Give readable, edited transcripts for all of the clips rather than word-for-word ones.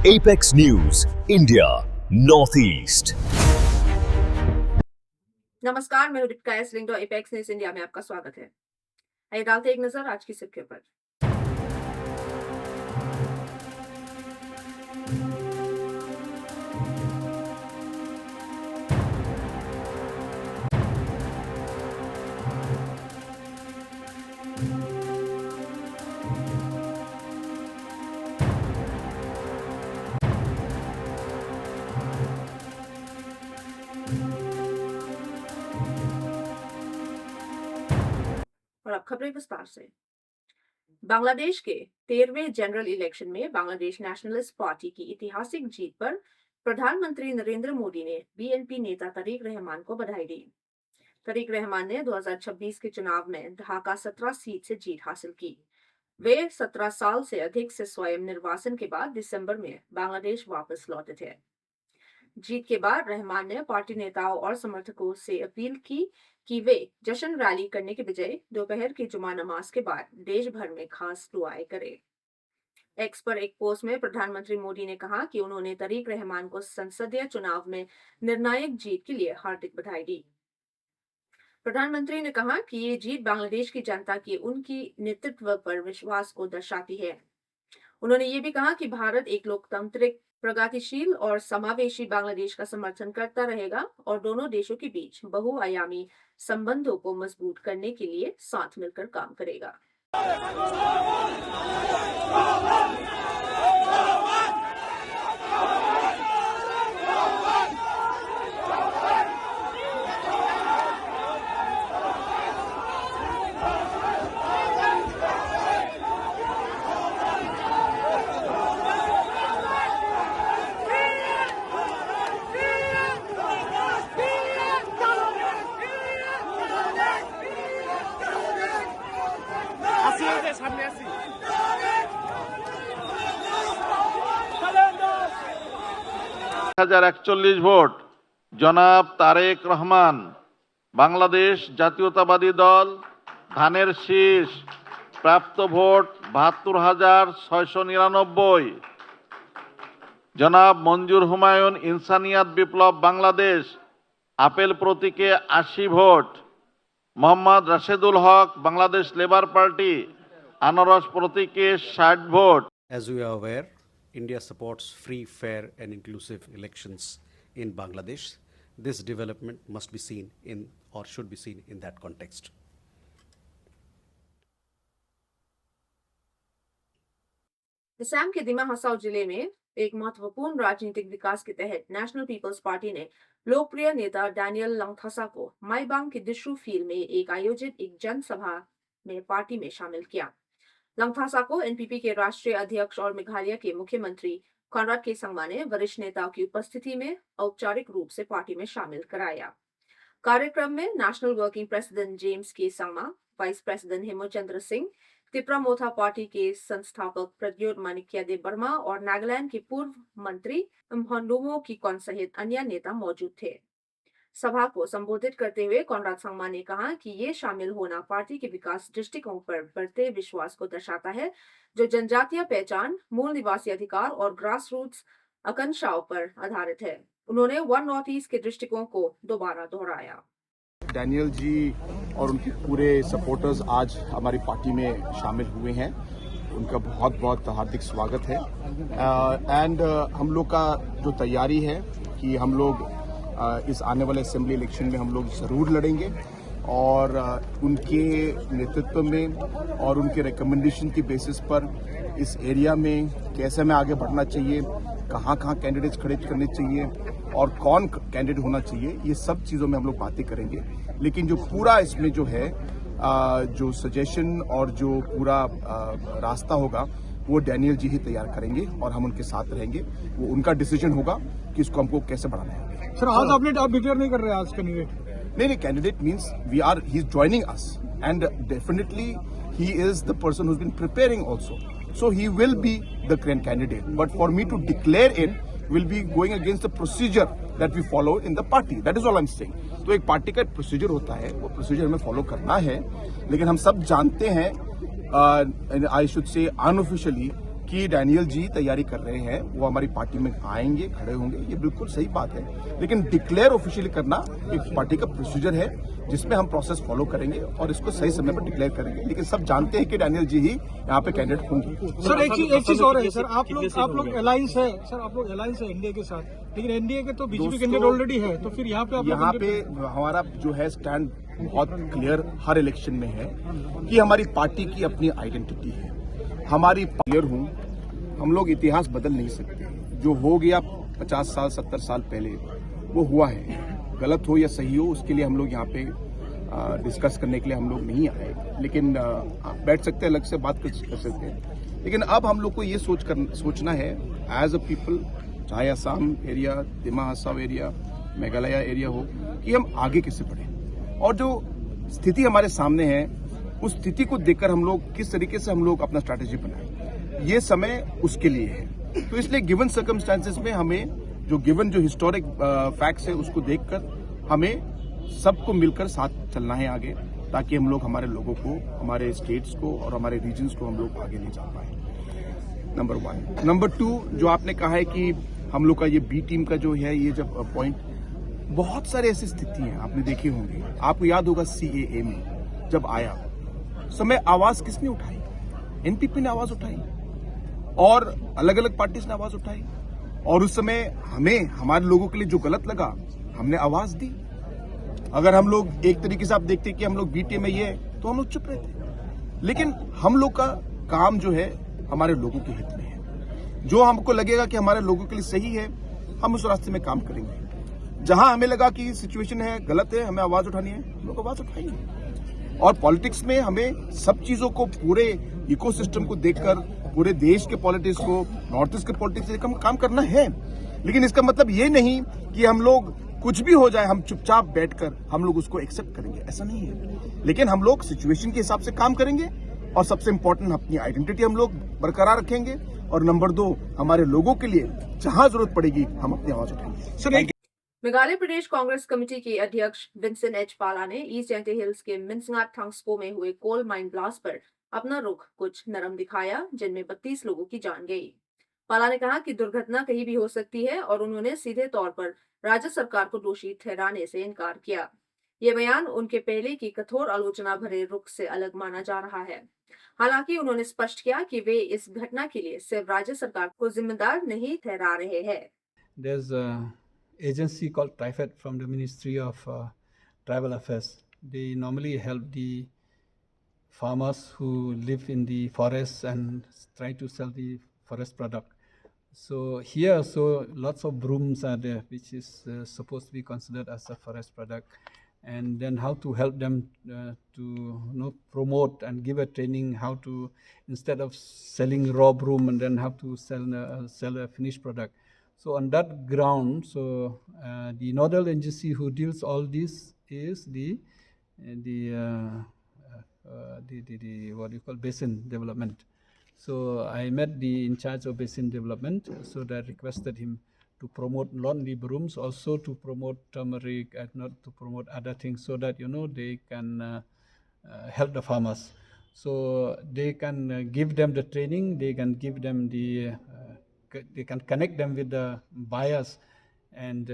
Apex News, India, Northeast. नमस्कार, मैं Rudika S Link Apex News India में आपका स्वागत है। आइए डालते एक नजर आज की सुर्खियों पर। और अब खबरें विस्तार से। बांग्लादेश के 13वें जनरल इलेक्शन में बांग्लादेश नेशनलिस्ट पार्टी की ऐतिहासिक जीत पर प्रधानमंत्री नरेंद्र मोदी ने बीएनपी नेता तरीक रहमान को बधाई दी। तरीक रहमान ने 2026 के चुनाव में ढाका 17 सीट से जीत हासिल की। वे 17 साल से अधिक से स्वयं निर्वासन के बाद दिसंबर में बांग्लादेश वापस लौटे थे। जीत के बाद रहमान ने पार्टी नेताओं और समर्थकों से अपील की कि वे जश्न रैली करने के बजाय दोपहर की जुमा नमाज के बाद देश भर में खास दुआएं करें। एक्स पर एक पोस्ट में प्रधानमंत्री मोदी ने कहा कि उन्होंने तरीक रहमान को संसदीय चुनाव में निर्णायक जीत के लिए हार्दिक बधाई दी। प्रधानमंत्री ने कहा कि ये जीत बांग्लादेश की जनता की उनकी नेतृत्व पर विश्वास को दर्शाती है। उन्होंने ये भी कहा कि भारत एक लोकतांत्रिक, प्रगतिशील और समावेशी बांग्लादेश का समर्थन करता रहेगा और दोनों देशों के बीच बहुआयामी संबंधों को मजबूत करने के लिए साथ मिलकर काम करेगा। हजार 41 ভোট জনাব তারেক রহমান, বাংলাদেশ জাতীয়তাবাদী দল ধানের শীষ, প্রাপ্ত ভোট ৭২,৬৯৯। জনাব মঞ্জুর হুমায়ুন, ইনসানিয়াত বিপ্লব বাংলাদেশ, আপেল প্রতীকে ৮০ ভোট। মোহাম্মদ রাশেদুল হক, বাংলাদেশ লেবার পার্টি, আনারস প্রতীকে ৬০ vote. As we are aware, India supports free, fair and inclusive elections in Bangladesh. This development must be seen in or should be seen in that context. Assam के दिमा हसाओ जिले में एक महत्वपूर्ण राजनीतिक विकास के तहत नेशनल पीपल्स पार्टी ने लोकप्रिय नेता डैनियल लंगथासा को माईबांग के दिशु फील्ड में आयोजित एक जनसभा में पार्टी में शामिल किया। लंगथासा को एनपीपी के राष्ट्रीय अध्यक्ष और मेघालय के मुख्यमंत्री कॉनराड के संगमा ने वरिष्ठ नेताओं की उपस्थिति में औपचारिक रूप से पार्टी में शामिल कराया। कार्यक्रम में नेशनल वर्किंग प्रेसिडेंट जेम्स के संगमा, वाइस प्रेसिडेंट हेमचंद्र सिंह, तिप्रा मोथा पार्टी के संस्थापक प्रद्योत माणिक्य वर्मा और नागालैंड के पूर्व मंत्री म्होंडोमो किकोन सहित अन्य नेता मौजूद थे। सभा को संबोधित करते हुए कॉनराड संगमा ने कहा कि ये शामिल होना पार्टी के विकास दृष्टिकोण पर बढ़ते विश्वास को दर्शाता है, जो जनजातीय पहचान, मूल निवासी अधिकार और ग्रास रूट्स आकांक्षाओं पर आधारित है। उन्होंने वन नॉर्थ ईस्ट के दृष्टिकोण को दोबारा दोहराया। डैनियल जी और उनके पूरे सपोर्टर्स आज हमारी पार्टी में शामिल हुए हैं। उनका बहुत बहुत हार्दिक स्वागत है। एंड हम लोग का जो तैयारी है कि हम लोग इस आने वाले असेंबली इलेक्शन में हम लोग जरूर लड़ेंगे और उनके नेतृत्व में और उनके रिकमेंडेशन की बेसिस पर इस एरिया में कैसे हमें आगे बढ़ना चाहिए, कहाँ कहाँ कैंडिडेट्स खड़े करने चाहिए और कौन कैंडिडेट होना चाहिए, ये सब चीज़ों में हम लोग बातें करेंगे। लेकिन जो पूरा इसमें जो है जो सजेशन और जो पूरा रास्ता होगा वो डैनियल जी ही तैयार करेंगे और हम उनके साथ रहेंगे। वो उनका डिसीजन होगा कि इसको हमको कैसे बढ़ाना है। सर, आज आपने आप डिक्लेयर नहीं कर रहे आज कैंडिडेट? नहीं, candidate means he is joining us and definitely he is the person who has been preparing also, so he will be the candidate, but for me to declare it will be going against the procedure that we follow in the party. That is all I'm saying. तो एक party का procedure होता है, वो procedure हमें follow करना है। लेकिन हम सब जानते हैं, आई शुड से अनऑफिशियली, कि डैनियल जी तैयारी कर रहे हैं, वो हमारी पार्टी में आएंगे, खड़े होंगे, ये बिल्कुल सही बात है। लेकिन डिक्लेयर ऑफिशियली करना एक पार्टी का प्रोसीजर है, जिसमें हम प्रोसेस फॉलो करेंगे और इसको सही समय पर डिक्लेयर करेंगे। लेकिन सब जानते हैं कि डैनियल जी ही यहाँ पे कैंडिडेट होंगे। सर एक चीज और है सर, आप लोग अलायंस है सर, आप लोग अलायंस है एनडीए के साथ, लेकिन एनडीए के तो बीजेपी कैंडिडेट ऑलरेडी है, तो फिर यहाँ पे आप लोग यहाँ पे हमारा जो है स्टैंड बहुत क्लियर हर इलेक्शन में है कि हमारी पार्टी की अपनी आइडेंटिटी है, हमारी क्लियर हूँ। हम लोग इतिहास बदल नहीं सकते, जो हो गया 50 साल 70 साल पहले वो हुआ है, गलत हो या सही हो उसके लिए हम लोग यहाँ पे डिस्कस करने के लिए हम लोग नहीं आए। लेकिन बैठ सकते हैं, अलग से बात कर सकते हैं। लेकिन अब हम लोग को ये सोचना है एज अ पीपल, चाहे असम एरिया, दिमा हसाव एरिया, मेघालय एरिया हो, कि हम आगे कैसे बढ़े। और जो स्थिति हमारे सामने है उस स्थिति को देखकर हम लोग किस तरीके से हम लोग अपना स्ट्रैटेजी बनाए, ये समय उसके लिए है। तो इसलिए गिवन सर्कमस्टांसेस में हमें जो हिस्टोरिक फैक्ट्स है उसको देखकर हमें सबको मिलकर साथ चलना है आगे, ताकि हम लोग हमारे लोगों को, हमारे स्टेट्स को और हमारे रीजन्स को हम लोग आगे ले जा पाए। नंबर 1। नंबर 2, जो आपने कहा है कि हम लोग का ये बी टीम का जो है ये जब पॉइंट, बहुत सारे ऐसी स्थिति हैं आपने देखी होंगी। आपको याद होगा CAA में जब आया समय आवाज किसने उठाई? एनपीपी ने आवाज उठाई और अलग अलग पार्टीज ने आवाज उठाई, और उस समय हमें हमारे लोगों के लिए जो गलत लगा हमने आवाज दी। अगर हम लोग एक तरीके से आप देखते कि हम लोग बीटीए में ये है तो हम लोग चुप रहते, लेकिन हम लोग का काम जो है हमारे लोगों के हित में है। जो हमको लगेगा कि हमारे लोगों के लिए सही है, हम उस रास्ते में काम करेंगे। जहां हमें लगा कि सिचुएशन है, गलत है, हमें आवाज उठानी है, हम लोग आवाज उठाएंगे। और पॉलिटिक्स में हमें सब चीजों को, पूरे इकोसिस्टम को देखकर, पूरे देश के पॉलिटिक्स को, नॉर्थ ईस्ट के पॉलिटिक्स से काम करना है। लेकिन इसका मतलब ये नहीं कि हम लोग कुछ भी हो जाए हम चुपचाप बैठकर हम लोग उसको एक्सेप्ट करेंगे, ऐसा नहीं है। लेकिन हम लोग सिचुएशन के हिसाब से काम करेंगे, और सबसे इंपॉर्टेंट अपनी आइडेंटिटी हम लोग बरकरार रखेंगे। और नंबर 2, हमारे लोगों के लिए जहां जरूरत पड़ेगी हम अपनी आवाज उठाएंगे। सर मेघालय प्रदेश कांग्रेस कमेटी के अध्यक्ष विंसेंट एच पाला ने ईस्ट यांगटे हिल्स के मिन्संगाट थंग्सपो में हुए कोल माइन ब्लास्ट पर अपना रुख कुछ नरम दिखाया, जिनमें 32 लोगों की जान गई। पाला ने कहा कि दुर्घटना कहीं भी हो सकती है और उन्होंने सीधे तौर पर राज्य सरकार को दोषी ठहराने से इनकार किया। ये बयान उनके पहले की कठोर आलोचना भरे रुख से अलग माना जा रहा है। हालांकि उन्होंने स्पष्ट किया कि वे इस घटना के लिए सिर्फ राज्य सरकार को जिम्मेदार नहीं ठहरा रहे हैं। There's an agency called TriFed from the Ministry of Tribal Affairs. They normally help the farmers who live in the forests and try to sell the forest product. So here, so lots of brooms are there, which is supposed to be considered as a forest product. And then how to help them to promote and give a training how to, instead of selling raw broom, and then how to sell a finished product. So on that ground, so the nodal agency who deals all this is the what do you call basin development. So I met the in charge of basin development, so I requested him to promote not only brooms, also to promote turmeric and not to promote other things, so that they can help the farmers. So they can give them the training, they can give them they can connect them with the buyers, and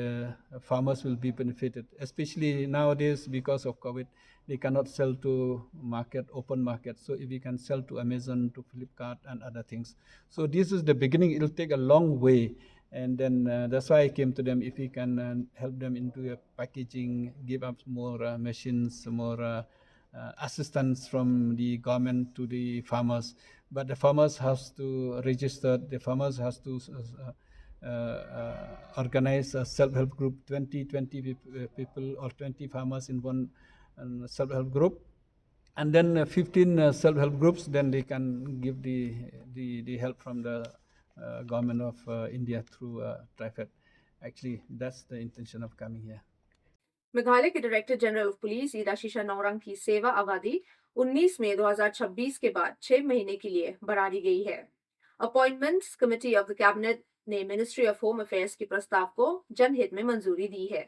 farmers will be benefited. Especially nowadays, because of COVID, they cannot sell to open market. So if we can sell to Amazon, to Flipkart and other things. So this is the beginning. It will take a long way. And then that's why I came to them. If we can help them into packaging, give up more machines, more assistance from the government to the farmers. But the farmers has to register, the farmers has to organize a self-help group, 20 people or 20 farmers in one self-help group. And then 15 self-help groups, then they can give the help from the government of India through TriFed. Actually, that's the intention of coming here. Meghalaya के director general of police Idashisha Nongrang की सेवा अवधि 19 मई 2026 के बाद 6 महीने के लिए बढ़ा दी गई है। Appointments committee of the cabinet ने मिनिस्ट्री ऑफ होम अफेयर्स के प्रस्ताव को जनहित में मंजूरी दी है।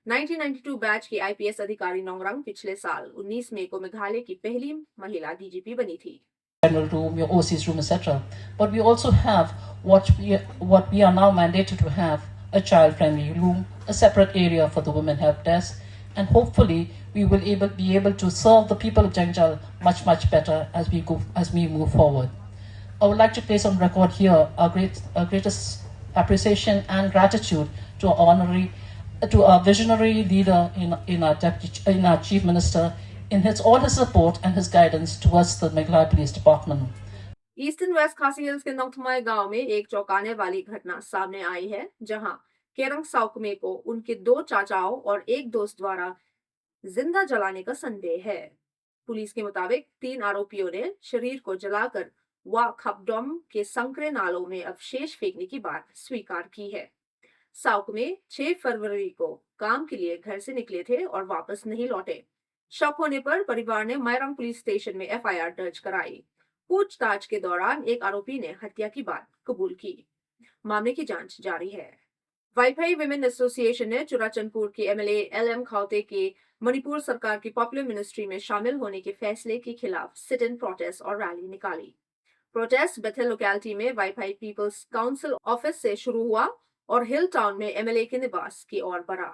1992 बैच की आईपीएस अधिकारी नौरंग पिछले साल 19 मई को मेघालय की पहली महिला डीजीपी बनी थी। general room, your OC's room, etc. But we also have what we are now mandated to have, a child-friendly room, a separate area for the women help desk, and hopefully we will be able to serve the people of Jangjal much better as we move forward. I would like to place on record here our greatest appreciation and gratitude to our visionary leader in our Chief Minister in all his support and his guidance towards the Meghalaya Police Department. Eastern west Khasi hills के नौथमाई गांव में एक चौंकाने वाली घटना सामने आई है, जहां केरंग साउकमे को उनके 2 चाचाओं और एक दोस्त द्वारा जिंदा जलाने का संदेह है। पुलिस के मुताबिक 3 आरोपियों ने शरीर को जलाकर वा खपडोम के संकरे नालों में अवशेष फेंकने की बात स्वीकार की है। साउकमे 6 फरवरी को काम के लिए घर से निकले थे और वापस नहीं लौटे। शक होने पर परिवार ने मायरंग पुलिस स्टेशन में FIR दर्ज कराई। पूछताछ के दौरान एक आरोपी ने हत्या की बात कबूल की। मामले की जांच जारी है। वाईफाई विमेन एसोसिएशन ने चुराचंदपुर के MLA LM खाउते के मणिपुर सरकार की पॉपुलर मिनिस्ट्री में शामिल होने के फैसले के खिलाफ सिट इन प्रोटेस्ट और रैली निकाली। प्रोटेस्ट बेथल लोकेलिटी में वाईफाई पीपल्स काउंसिल ऑफिस से शुरू हुआ और हिल टाउन में MLA के निवास की ओर बढ़ा।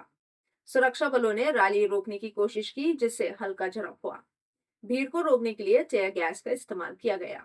सुरक्षा बलों ने रैली रोकने की कोशिश की, जिससे हल्का झड़प हुआ। भीड़ को रोकने के लिए टेयर गैस का इस्तेमाल किया गया।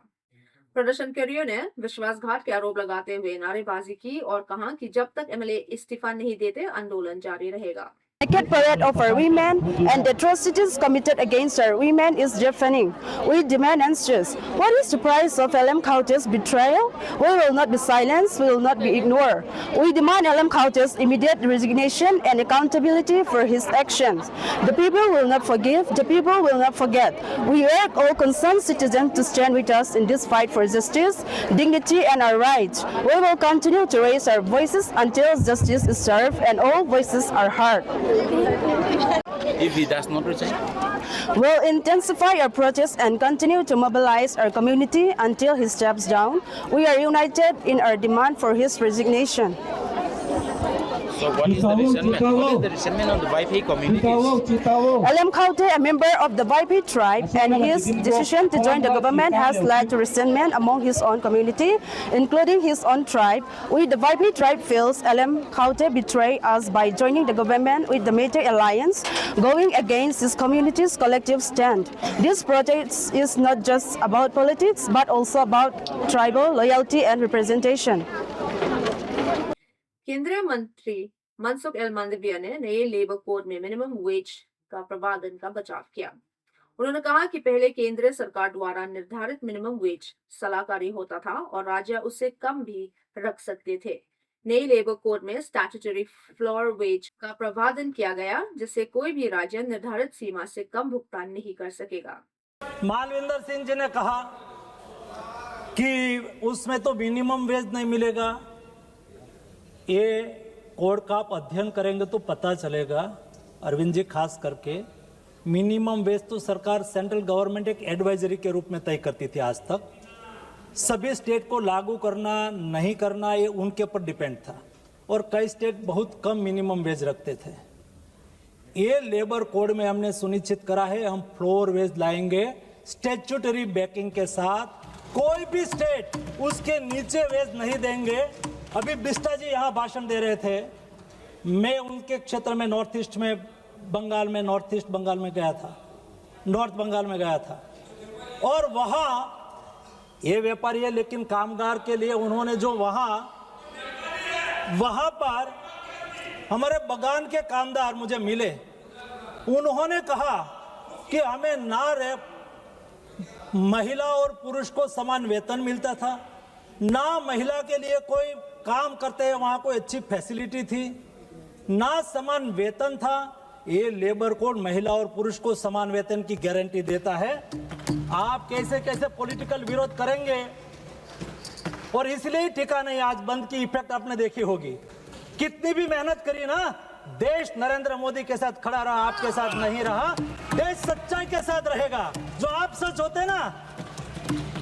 प्रदर्शनकारियों ने विश्वासघात के आरोप लगाते हुए नारेबाजी की और कहा कि जब तक MLA इस्तीफा नहीं देते आंदोलन जारी रहेगा। Naked parade of our women and the atrocities committed against our women is deafening. We demand answers. What is the price of LM Khaute's betrayal? We will not be silenced. We will not be ignored. We demand LM Khaute's immediate resignation and accountability for his actions. The people will not forgive. The people will not forget. We urge all concerned citizens to stand with us in this fight for justice, dignity, and our rights. We will continue to raise our voices until justice is served and all voices are heard. If he does not resign, we'll intensify our protests and continue to mobilize our community until he steps down. We are united in our demand for his resignation. so what is the resentment? What is the resentment of the Wi-Fi communities? LM Khaute, a member of the Wi-Fi tribe, and his decision to join the government has led to resentment among his own community, including his own tribe. We, the Wi-Fi tribe, feels LM Khaute betrayed us by joining the government with the Meitei Alliance, going against his community's collective stand. This protest is not just about politics, but also about tribal loyalty and representation. केंद्रीय मंत्री Mansukh L Mandaviya ने नए labour code में minimum wage का प्रावधान का बचाव किया। उन्होंने कहा कि पहले केंद्र सरकार द्वारा निर्धारित मिनिमम वेज सलाहकारी होता था और राज्य उससे कम भी रख सकते थे। नए लेबर कोड में स्टैट्यूटरी फ्लोर वेज का प्रावधान किया गया, जिससे कोई भी राज्य निर्धारित सीमा से कम भुगतान नहीं कर सकेगा। मालविंदर सिंह जी ने कहा कि उसमें तो मिनिमम वेज नहीं मिलेगा। ये कोड का आप अध्ययन करेंगे तो पता चलेगा। अरविंद जी खास करके मिनिमम वेज तो सरकार सेंट्रल गवर्नमेंट एक एडवाइजरी के रूप में तय करती थी। आज तक सभी स्टेट को लागू करना नहीं करना ये उनके ऊपर डिपेंड था और कई स्टेट बहुत कम मिनिमम वेज रखते थे। ये लेबर कोड में हमने सुनिश्चित करा है, हम फ्लोर वेज लाएंगे स्टैट्यूटरी बैकिंग के साथ। कोई भी स्टेट उसके नीचे वेज नहीं देंगे। अभी बिस्टा जी यहाँ भाषण दे रहे थे, मैं उनके क्षेत्र में नॉर्थ ईस्ट में बंगाल में नॉर्थ ईस्ट बंगाल में गया था, नॉर्थ बंगाल में गया था और वहाँ ये व्यापारी है लेकिन कामगार के लिए उन्होंने जो वहाँ पर हमारे बगान के कामदार मुझे मिले, उन्होंने कहा कि हमें ना महिला और पुरुष को समान वेतन मिलता था, ना महिला के लिए कोई काम करते हैं वहां कोई अच्छी फैसिलिटी थी, ना समान वेतन था। ये लेबर कोड महिला और पुरुष को समान वेतन की गारंटी देता है। आप कैसे कैसे पॉलिटिकल विरोध करेंगे और इसलिए टिका नहीं। आज बंद की इफेक्ट आपने देखी होगी। कितनी भी मेहनत करी ना, देश नरेंद्र मोदी के साथ खड़ा रहा, आपके साथ नहीं रहा। देश सच्चाई के साथ रहेगा। जो आप सच होते ना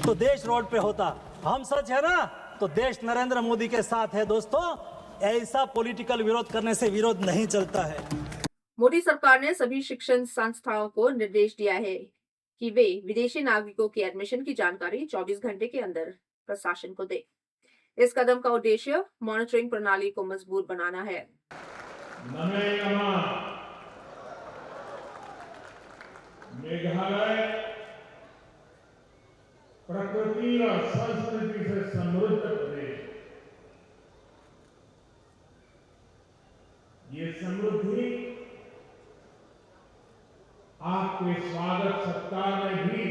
तो देश रोड पे होता, हम सच है ना तो देश नरेंद्र मोदी के साथ है। दोस्तों, ऐसा पॉलिटिकल विरोध करने से विरोध नहीं चलता है। मोदी सरकार ने सभी शिक्षण संस्थाओं को निर्देश दिया है कि वे विदेशी नागरिकों की एडमिशन की जानकारी 24 घंटे के अंदर प्रशासन को दे। इस कदम का उद्देश्य मॉनिटरिंग प्रणाली को मजबूत बनाना है। मेघालय प्रकृति और संस्कृति से समृद्ध प्रदेश, ये समृद्धि आपके स्वागत सत्कार में भी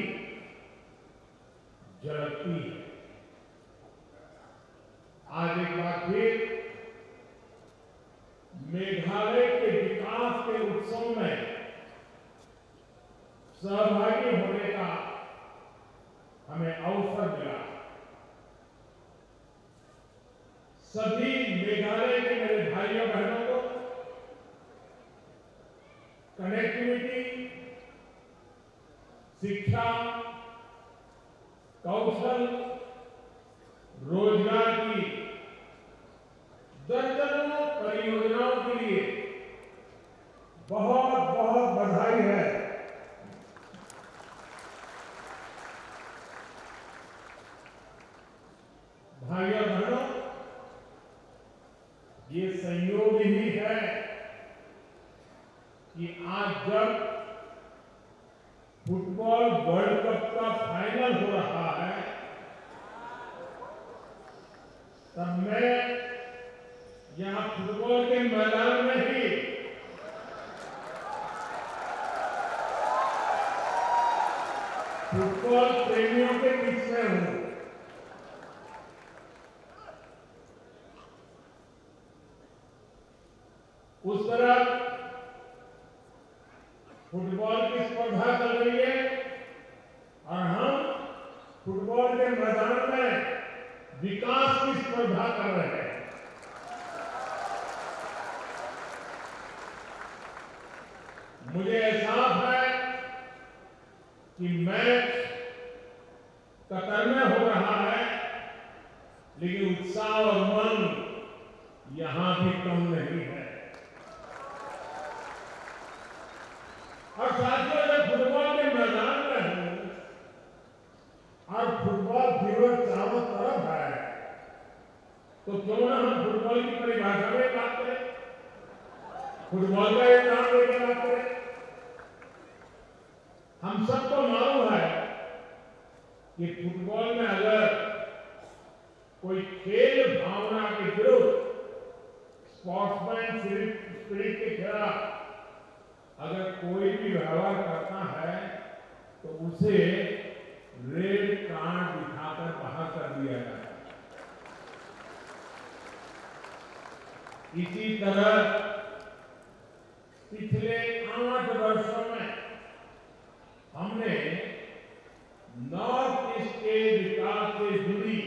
झलकती है। आज एक बार फिर मेघालय के विकास के उत्सव में सहभागी होने का हमें अवसर मिला। सभी मेघालय के मेरे भाइयों बहनों को कनेक्टिविटी, शिक्षा, कौशल, रोजगार की दर्जनों परियोजनाओं के लिए बहुत बहुत बधाई है। भाइयों बहनों, ये संयोग ही है कि आज जब फुटबॉल वर्ल्ड कप का फाइनल हो रहा है, तब मैं यहां फुटबॉल के मैदान में ही फुटबॉल प्रेमियों के बीच में हूं। उस तरफ फुटबॉल की स्पर्धा चल रही है और हम फुटबॉल के मैदान में विकास की स्पर्धा कर रहे हैं। मुझे एहसास है कि मैच कतर में हो रहा है, लेकिन उत्साह और मन यहां भी कम नहीं है। और साथियों, जब फुटबॉल के मैदान में हूं और फुटबॉल फीवर चारों तरफ है, तो क्यों ना हम फुटबॉल की परिभाषा में बात करें, फुटबॉल का एक नाम लेकर बात करें। हम सबको मालूम है कि फुटबॉल में अगर कोई खेल भावना के विरुद्ध, स्पोर्ट्समैन स्पिरिट के खिलाफ अगर कोई भी व्यवहार करता है तो उसे रेड कार्ड दिखाकर बाहर कर दिया जाता है। इसी तरह पिछले 8 वर्षों में हमने नॉर्थ ईस्ट के विकास से जुड़ी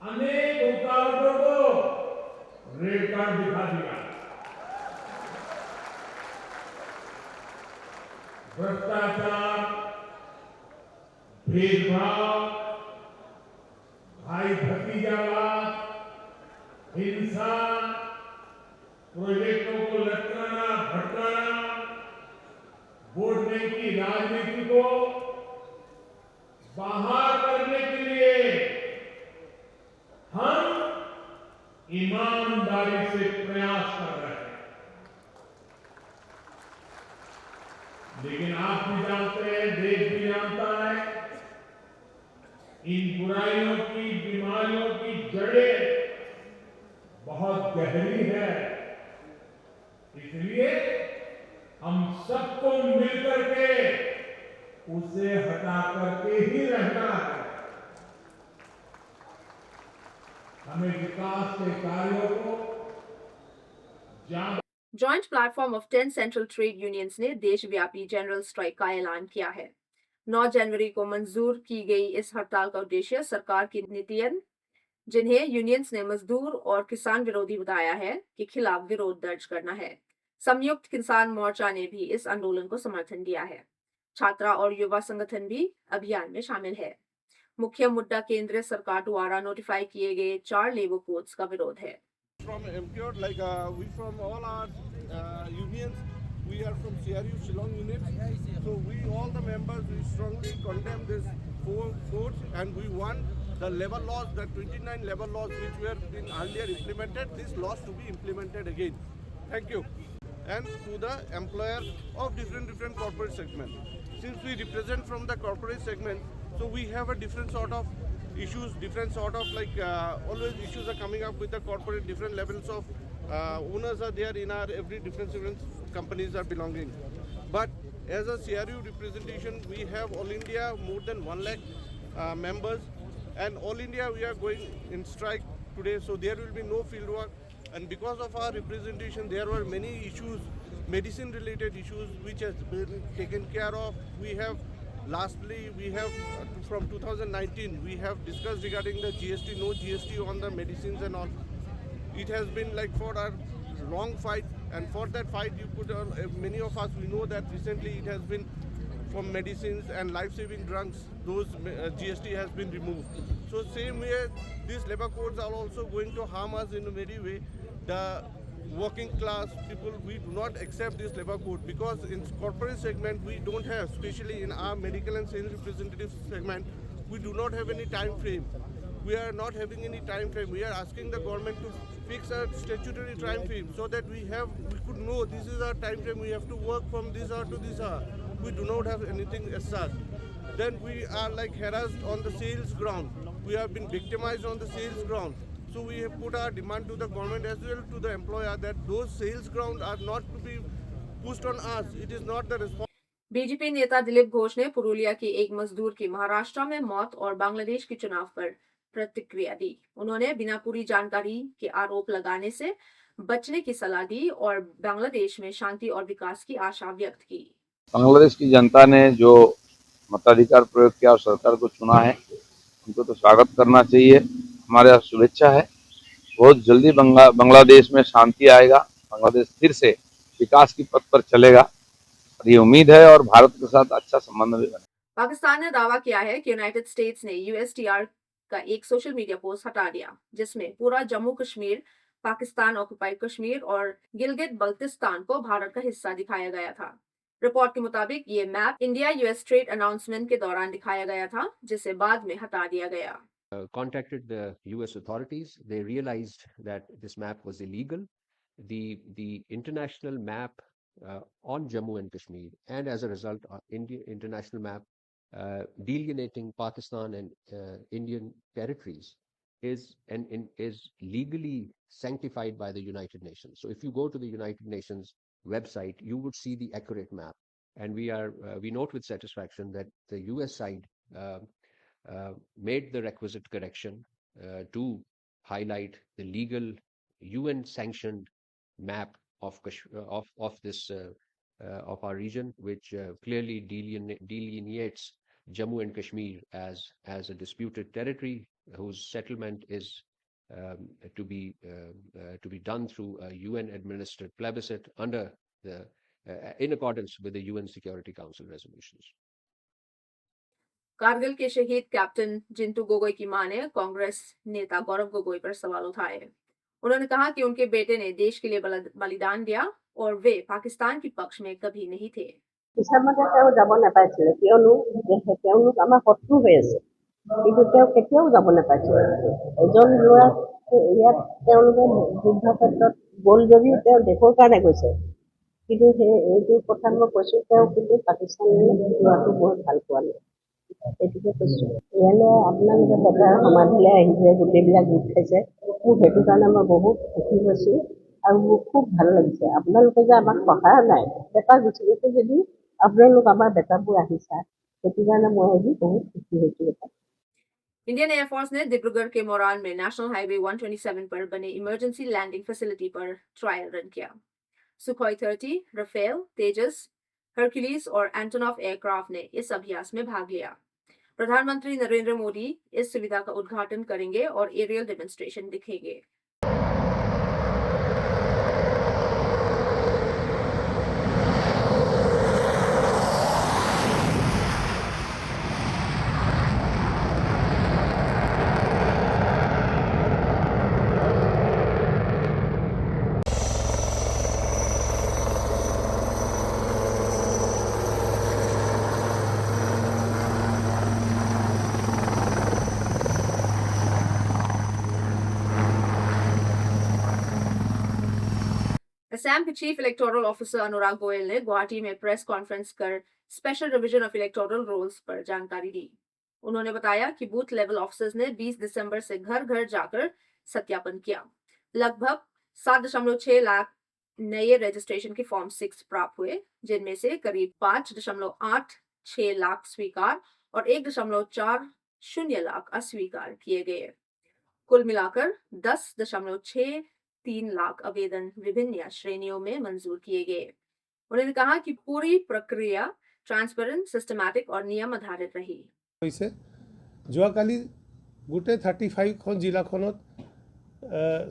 अनेक रुकावटों को रेड कार्ड दिखा दिया। भ्रष्टाचार, भेदभाव, भाई भतीजावाद, हिंसा, प्रोजेक्टों को लटकाना, भटकाना, वोट बैंक की राजनीति को बाहर करने के लिए हम ईमानदारी से प्रयास कर रहे हैं। लेकिन आप भी जानते हैं, देश भी जानता है, इन बुराइयों की, बीमारियों की जड़ें बहुत गहरी है। इसलिए हम सबको मिलकर के उसे हटा करके ही रहना है। हमें विकास के कार्यों को joint platform of 10 central trade unions ने देशव्यापी जनरल स्ट्राइक का ऐलान किया है। 9 जनवरी को मंजूर की गई इस हड़ताल का उद्देश्य सरकार की नीतियां, जिन्हें यूनियंस ने मजदूर और किसान विरोधी बताया है, के खिलाफ विरोध दर्ज करना है। संयुक्त किसान मोर्चा ने भी इस आंदोलन को समर्थन दिया है। छात्रा और युवा संगठन भी अभियान में शामिल है। मुख्य मुद्दा केंद्र सरकार द्वारा नोटिफाई किए गए 4 लेबर कोड्स का विरोध है। From MCOT, we from all our unions, we are from CRU Shillong unit. So we, all the members, we strongly condemn this force, and we want the labor laws, the 29 labor laws which were been earlier implemented, these laws to be implemented again. Thank you. And to the employer of different corporate segments. Since we represent from the corporate segment, so we have a different sort of issues, different sort of always issues are coming up with the corporate, different levels of owners are there in our every different companies are belonging. But as a CRU representation, we have all India more than 1 lakh members, and all India we are going in strike today, so there will be no field work. And because of our representation, there were many issues, medicine related issues, which has been taken care of. We have, lastly, we have from 2019, we have discussed regarding the GST, no GST on the medicines and all. It has been like for a long fight, and for that fight, you could, many of us, we know that recently it has been from medicines and life-saving drugs, those GST has been removed. So same way, these labor codes are also going to harm us in a very way. The working class people, we do not accept this labor code, because in corporate segment we don't have, especially in our medical and sales representative segment, we do not have any time frame. We are not having any time frame. We are asking the government to fix a statutory time frame so that we could know this is our time frame. We have to work from this hour to this hour. We do not have anything as such. Then we are like harassed on the sales ground. We have been victimized on the sales ground. So we have put our demand to the government as well to the employer that those sales ground are not to be pushed on us. It is not the responsibility. BJP नेता दिलीप घोष ने पुरुलिया की एक मजदूर की महाराष्ट्र में मौत और बांग्लादेश के चुनाव पर प्रतिक्रिया दी। उन्होंने बिना पूरी जानकारी के आरोप लगाने से बचने की सलाह दी और बांग्लादेश में शांति और विकास की आशा व्यक्त की। बांग्लादेश की जनता ने जो मताधिकार प्रयोग किया और सरकार को चुना है, उनको तो स्वागत करना चाहिए। हमारे यहाँ शुभेच्छा है। बहुत जल्दी बांग्लादेश में शांति आएगा, बांग्लादेश फिर से विकास की पथ पर चलेगा और ये उम्मीद है, और भारत के साथ अच्छा संबंध भी बने। पाकिस्तान ने दावा किया है कि यूनाइटेड स्टेट्स ने USTR का एक सोशल मीडिया पोस्ट हटा दिया, जिसमें पूरा जम्मू कश्मीर, पाकिस्तान ऑक्युपाइड कश्मीर और गिलगित बल्तिस्तान को भारत का हिस्सा दिखाया गया था। रिपोर्ट के मुताबिक ये map India US trade announcement के दौरान दिखाया गया था, जिसे बाद में हटा दिया गया। Contacted the US authorities. They realized that this map was illegal. The international map on Jammu and Kashmir, and as a result, international map delineating Pakistan and Indian territories is legally sanctified by the United Nations. So if you go to the United Nations website, you would see the accurate map. And we note with satisfaction that the US side made the requisite correction to highlight the legal UN-sanctioned map of this of our region, which clearly delineates Jammu and Kashmir as a disputed territory whose settlement is to be done through a UN-administered plebiscite under in accordance with the UN Security Council resolutions. Kargil के शहीद captain जिंतू Gogoi की मां ने कांग्रेस नेता गौरव गोगोई पर सवाल उठाए। उन्होंने कहा कि उनके बेटे ने देश के लिए बलिदान दिया और वे पाकिस्तान के पक्ष में कभी नहीं थे। যাব নাপাইছিল, কিয়নো তেওঁলোক আমাৰ শত্ৰু হৈ আছে, কিন্তু তেওঁ কেতিয়াও যাব নাপাইছিল। এজন ল'ৰা ইয়াত তেওঁলোকে যুদ্ধ ক্ষেত্ৰত গ'ল যদিও তেওঁ দেশৰ কাৰণে গৈছে, কিন্তু এইটো কথা মই কৈছো, তেওঁ কিন্তু পাকিস্তানলৈ যোৱাটো বহুত ভাল পোৱা নাই। সেইটোকে কৈছো, ইয়ালৈ আপোনালোকে বেটাৰ সমাধিলৈ আহিছে, গোটেইবিলাক গোট খাইছে, মোৰ সেইটো কাৰণে মই বহুত সুখী হৈছো আৰু মোৰ খুব ভাল লাগিছে। আপোনালোকে যে আমাক সহায় নাই, বেটা গুচি গৈছে যদি আপোনালোক আমাৰ বেটাবোৰ আহিছা, সেইটো কাৰণে মই আজি বহুত সুখী হৈছো। इंडियन एयरफोर्स ने डिब्रूगढ़ के मोरान में नेशनल हाईवे 127 पर बने इमरजेंसी लैंडिंग फैसिलिटी पर ट्रायल रन किया। सुखोई 30, राफेल, तेजस, हरक्यूलिस और एंटोनॉफ एयरक्राफ्ट ने इस अभ्यास में भाग लिया। प्रधानमंत्री नरेंद्र मोदी इस सुविधा का उद्घाटन करेंगे और एरियल डेमोन्स्ट्रेशन दिखेंगे। असम के chief electoral officer Anurag Goyal ने गुवाहाटी में प्रेस कॉन्फ्रेंस कर special revision of electoral rolls पर जानकारी दी। उन्होंने बताया कि बूथ लेवल ऑफिसर्स ने 20 दिसंबर से घर घर जाकर सत्यापन किया। लगभग 7.6 लाख नए रजिस्ट्रेशन के फॉर्म 6 प्राप्त हुए, जिनमें से करीब 5.86 लाख स्वीकार और 1.40 लाख अस्वीकार किए गए। कुल मिलाकर 10.63 लाख आवेदन विभिन्न श्रेणियों में मंजूर किए गए। उन्होंने कहा कि पूरी प्रक्रिया ट्रांसपेरेंट, सिस्टमैटिक और नियम आधारित रही। যোৱাকালি গোটেই 35খন জিলাখনত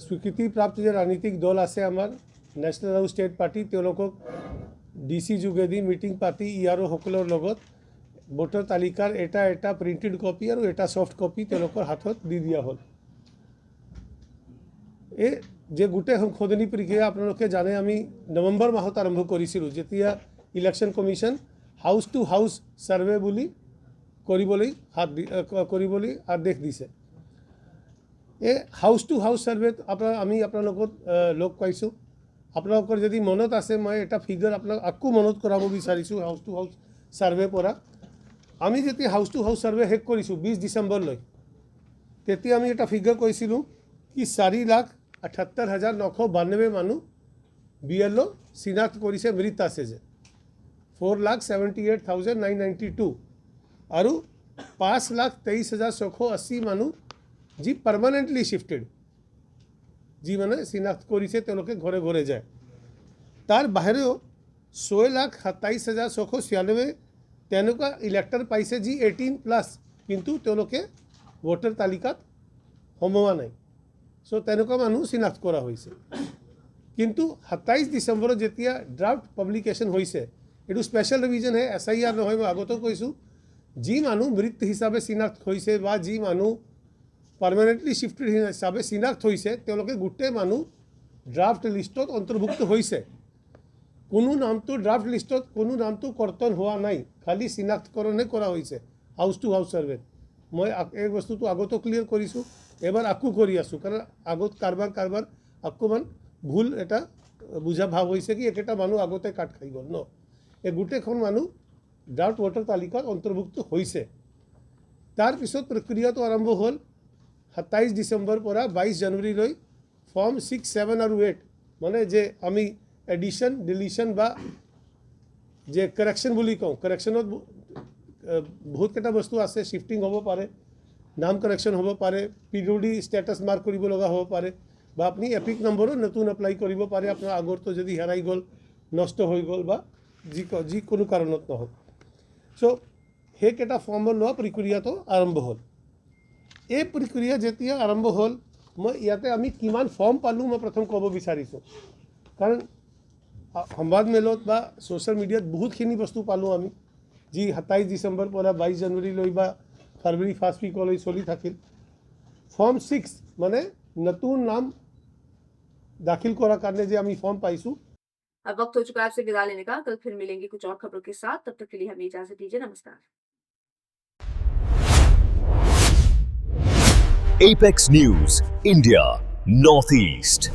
স্বীকৃতি প্ৰাপ্ত যে ৰাজনৈতিক দল আছে আমাৰ নেশ্যনেল আৰু ষ্টেট পাৰ্টি, তেওঁলোকক ডিচি যোগেদি মিটিং পাতি ইয়াৰো সকলৰ লগত ভোটাৰ তালিকাৰ এটা প্ৰিণ্টেড কপি আৰু এটা ছফ্ট কপি তেওঁলোকৰ হাতত দি দিয়া হ'ল। এই যে গোটেই সংশোধনী প্ৰক্ৰিয়া আপোনালোকে জানে, আমি নৱেম্বৰ মাহত আৰম্ভ কৰিছিলোঁ, যেতিয়া election commission house to house survey বুলি কৰিবলৈ আদেশ দিছে। এই হাউচ টু হাউচ ছাৰ্ভেত আমি আপোনালোকক লগ পাইছোঁ। আপোনালোকৰ যদি মনত আছে, মই এটা ফিগাৰ আপোনাক আকৌ মনত কৰাব বিচাৰিছোঁ। হাউচ টু হাউচ ছাৰ্ভে পৰা আমি যেতিয়া হাউচ টু হাউচ ছাৰ্ভে শেষ কৰিছোঁ 20 ডিচেম্বৰলৈ, তেতিয়া আমি এটা ফিগাৰ কৈছিলোঁ কি 4,78,992 মানুহ BLO চিনাক্ত কৰিছে, মৃত আছে যে 4,78,992 আৰু 5,23,680 মানুহ যি পাৰ্মানেণ্টলি শিফটেড, যি মানে চিনাক্ত কৰিছে তেওঁলোকে ঘৰে ঘৰে যায়। তাৰ বাহিৰেও 6,27,696 তেনেকুৱা ইলেক্টৰ পাইছে যি 18+, কিন্তু তেওঁলোকে ভোটাৰ তালিকাত সোমোৱা নাই। চ' তেনেকুৱা মানুহ চিনাক্ত কৰা হৈছে। কিন্তু 27 ডিচেম্বৰত যেতিয়া ড্ৰাফ্ট পাব্লিকেশ্যন হৈছে, এইটো স্পেচিয়েল ৰিভিজন হে, SIR নহয়। মই আগতেও কৈছোঁ, যি মানুহ মৃত হিচাপে চিনাক্ত হৈছে বা যি মানুহ পাৰ্মানেণ্টলি শিফটেড হিচাপে চিনাক্ত হৈছে, তেওঁলোকে গোটেই মানুহ ড্ৰাফ্ট লিষ্টত অন্তৰ্ভুক্ত হৈছে। কোনো নামটো ড্ৰাফ্ট লিষ্টত কোনো নামটো কৰ্তন হোৱা নাই, খালি চিনাক্তকৰণহে কৰা হৈছে হাউচ টু হাউচ ছাৰ্ভেত। মই এই বস্তুটো আগতো ক্লিয়াৰ কৰিছোঁ, এবাৰ আকৌ কৰি আছোঁ, কাৰণ আগত কাৰোবাৰ অকণমান ভুল এটা বুজা ভাৱ হৈছে কি একেটা মানুহ আগতে কাট খাই গ'ল ন। এই গোটেইখন মানুহ ড্ৰাফ্ট ভোটাৰ তালিকাত অন্তৰ্ভুক্ত হৈছে। তাৰপিছত প্ৰক্ৰিয়াটো আৰম্ভ হ'ল 27 ডিচেম্বৰৰ পৰা 22 জানুৱাৰীলৈ ফৰ্ম 6, 7 আৰু 8, মানে যে আমি এডিশ্যন, ডিলিশ্যন বা যে কাৰেকশ্যন বুলি কওঁ, কাৰেকশ্যনত বহুতকেইটা বস্তু আছে। শিফটিং হ'ব পাৰে, নাম কাৰেকশ্যন হ'ব পাৰে, PWD ষ্টেটাছ মাৰ্ক কৰিব লগা হ'ব পাৰে, বা আপুনি এপিক নম্বৰো নতুন এপ্লাই কৰিব পাৰে, আপোনাৰ আগৰটো যদি হেৰাই গ'ল, নষ্ট হৈ গ'ল বা যিকোনো কাৰণত নহওক। চ' সেইকেইটা ফৰ্মৰ লোৱা প্ৰক্ৰিয়াটো আৰম্ভ হ'ল। এই প্ৰক্ৰিয়া যেতিয়া আৰম্ভ হ'ল, মই ইয়াতে আমি কিমান ফৰ্ম পালোঁ মই প্ৰথম ক'ব বিচাৰিছোঁ, কাৰণ সংবাদ মেলত বা ছ'চিয়েল মিডিয়াত বহুতখিনি বস্তু পালোঁ আমি, যি 27 ডিচেম্বৰৰ পৰা 22 জানুৱাৰীলৈ বা ফেব্ৰুৱাৰী ফাৰ্ষ্ট উইকলৈ চলি থাকিল। ফৰ্ম 6 মানে নতুন নাম दाखिल करार करने जे हमें फॉर्म पाइसु। अब वक्त हो चुका है आपसे विदा लेने का। कल फिर मिलेंगे कुछ और खबरों के साथ, तब तक के लिए हमें इजाजत दीजिए। नमस्कार। Apex News, India, Northeast।